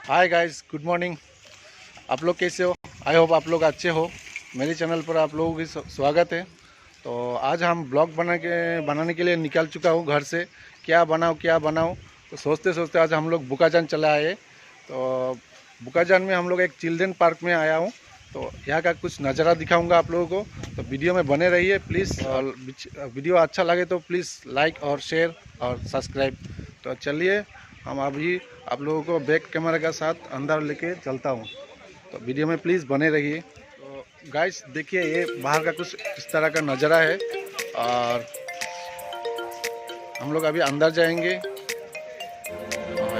Hi guys, good morning. आप लोग कैसे हो? आई होप आप लोग अच्छे हो। मेरे चैनल पर आप लोगों की स्वागत है। तो आज हम ब्लॉग बनाने के लिए निकल चुका हूँ घर से। क्या बनाऊँ तो सोचते सोचते आज हम लोग बुकाजान चला आए। तो बुकाजान में हम लोग एक चिल्ड्रन पार्क में आया हूँ। तो यहाँ का कुछ नज़ारा दिखाऊंगा आप लोगों को। तो वीडियो में बने रहिए प्लीज़, और वीडियो अच्छा लगे तो प्लीज़ लाइक और शेयर और सब्सक्राइब। तो चलिए हम अभी आप लोगों को बैक कैमरा के साथ अंदर लेके चलता हूँ। तो वीडियो में प्लीज़ बने रहिए। तो गाइस देखिए, ये बाहर का कुछ इस तरह का नज़ारा है। और हम लोग अभी अंदर जाएंगे।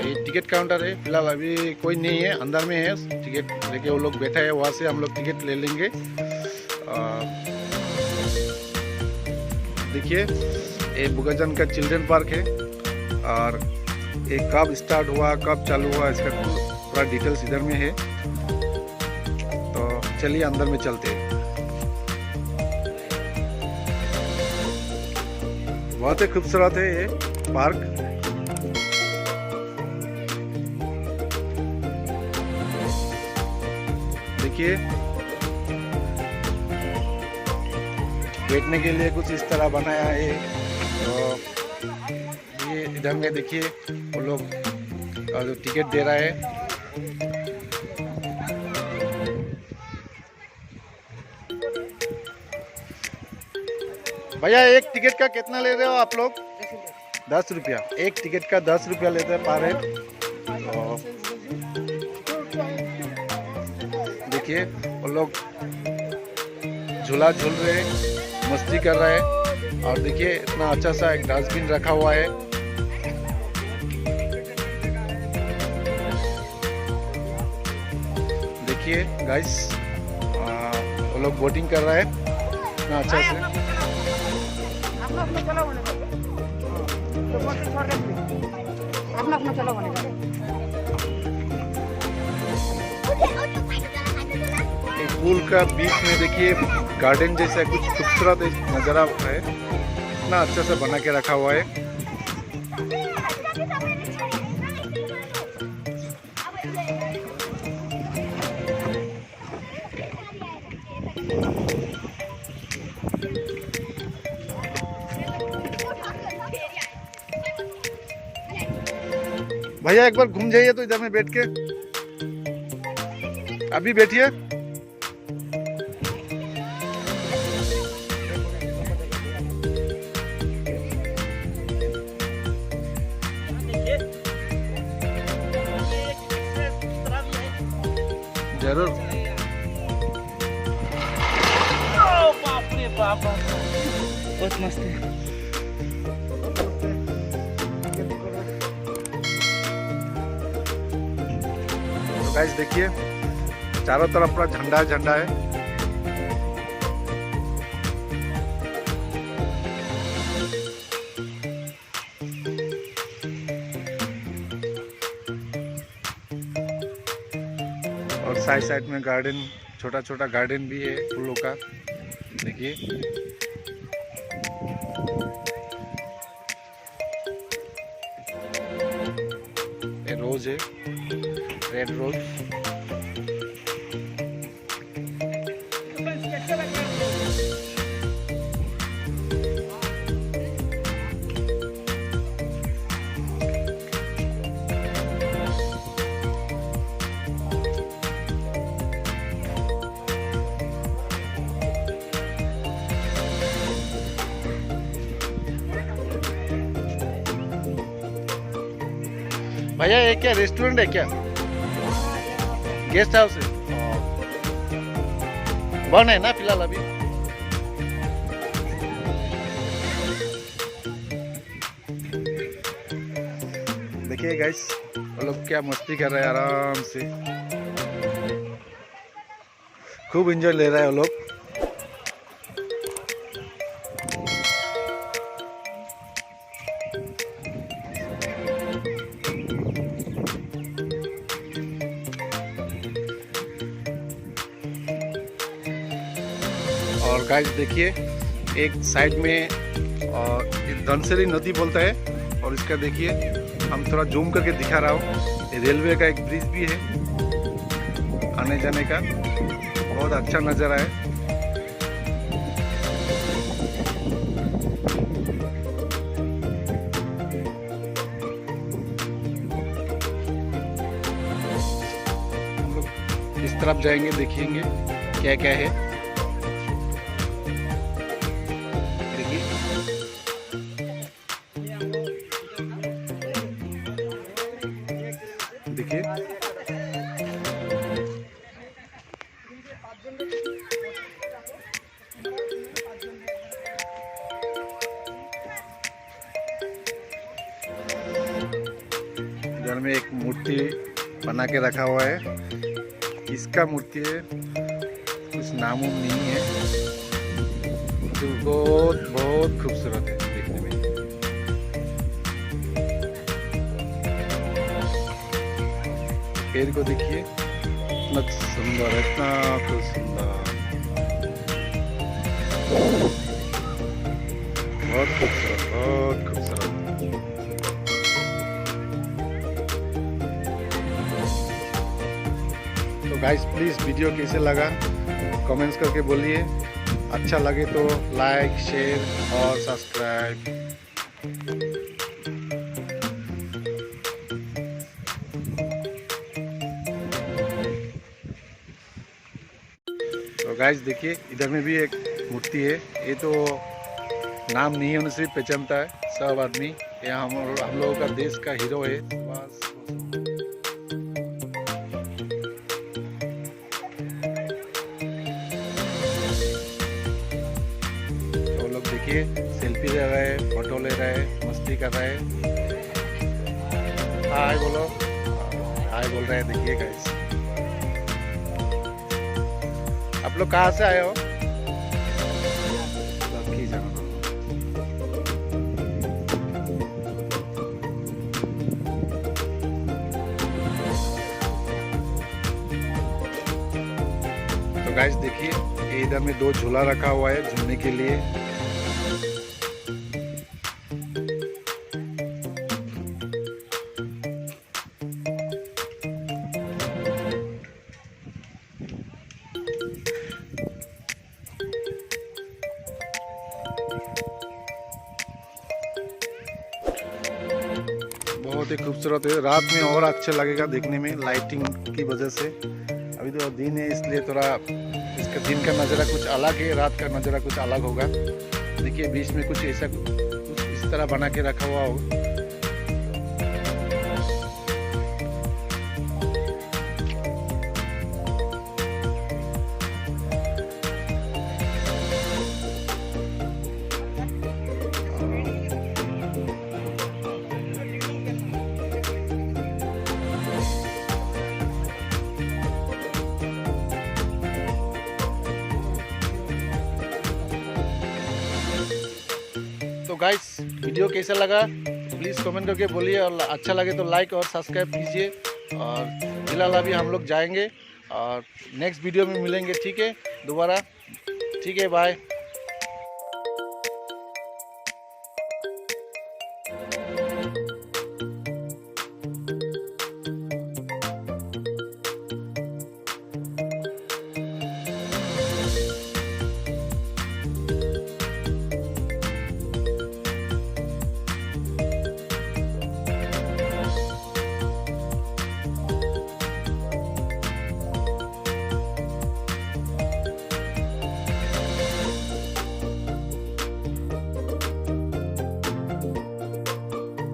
ये टिकट काउंटर है, फिलहाल अभी कोई नहीं है, अंदर में है। टिकट लेके वो लोग बैठा है, वहाँ से हम लोग टिकट ले लेंगे। देखिए ये बुकाजान का चिल्ड्रन पार्क है। और ये कब स्टार्ट हुआ, कब चालू हुआ, इसका पूरा डिटेल्स इधर में है। तो चलिए अंदर में चलते हैं। बहुत ही खूबसूरत है ये पार्क। देखिए बैठने के लिए कुछ इस तरह बनाया है। तो ये इधर में देखिए वो लोग जो टिकट दे रहा है। भैया एक टिकट का कितना ले रहे हो आप लोग? 10 रुपया। एक टिकट का 10 रुपया लेते हैं पर हेड। तो देखिए वो लोग झूला झूल रहे, मस्ती कर रहे हैं। और देखिए इतना अच्छा सा एक डस्टबिन रखा हुआ है। देखिए गाइस, वो लोग बोटिंग कर रहा है इतना अच्छा से। पूल का बीच में देखिए गार्डन जैसा कुछ खूबसूरत नज़ारा है, इतना अच्छा से बना के रखा हुआ है। भैया एक बार घूम जाइए तो इधर में बैठ के, अभी बैठिए। जरूर। बाप रे बाप, बहुत मस्त है। तो गाइस देखिए चारों तरफ पूरा झंडा झंडा है। और साइड साइड में गार्डन, छोटा छोटा गार्डन भी है फूलों का। देखिए ये रोज है, रेड रोज। भैया ये क्या रेस्टोरेंट है क्या? गेस्ट हाउस है? बंद है ना फिलहाल अभी? देखिए गाइस वो लोग क्या मस्ती कर रहे हैं, आराम से खूब एंजॉय ले रहे हैं वो लोग। और गाइस देखिए एक साइड में धनसिरी नदी बोलता है। और इसका देखिए हम थोड़ा जूम करके दिखा रहा हूँ, ये रेलवे का एक ब्रिज भी है आने जाने का, बहुत अच्छा नज़ारा है। हम लोग इस तरफ जाएंगे, देखेंगे क्या क्या है। देखिए इधर में एक मूर्ति बना के रखा हुआ है, किसका मूर्ति है कुछ नामुम नहीं है, तो बहुत बहुत खूबसूरत है देखने में। पेड़ को देखिए इतना सुंदर, इतना खूब सुंदर, बहुत खूबसूरत, बहुत खूबसूरत। तो गाइस प्लीज़ वीडियो कैसे लगा कमेंट्स करके बोलिए, अच्छा लगे तो लाइक शेयर और सब्सक्राइब। तो गाइस देखिए इधर में भी एक मूर्ति है, ये तो नाम नहीं होने से पहचानता है सब आदमी, ये हम लोगों का देश का हीरो है बस। तो लोग देखिए सेल्फी ले रहे हैं, फोटो ले रहे हैं, मस्ती कर रहे हैं। हाय बोलो, हाय बोल रहे हैं। देखिए गाइस आप लोग कहाँ से आए हो? लकी जाना। तो गाइस देखिए इधर में 2 झूला रखा हुआ है झूलने के लिए। बहुत ही खूबसूरत है, रात में और अच्छा लगेगा देखने में लाइटिंग की वजह से। अभी तो दिन है इसलिए थोड़ा इसका दिन का नज़ारा कुछ अलग है, रात का नज़ारा कुछ अलग होगा। देखिए बीच में कुछ ऐसा कुछ इस तरह बना के रखा हुआ होगा। तो गाइस वीडियो कैसा लगा प्लीज़ कमेंट करके बोलिए, और अच्छा लगे तो लाइक और सब्सक्राइब कीजिए। और फिलहाल अभी हम लोग जाएंगे और नेक्स्ट वीडियो में मिलेंगे, ठीक है दोबारा, ठीक है बाय।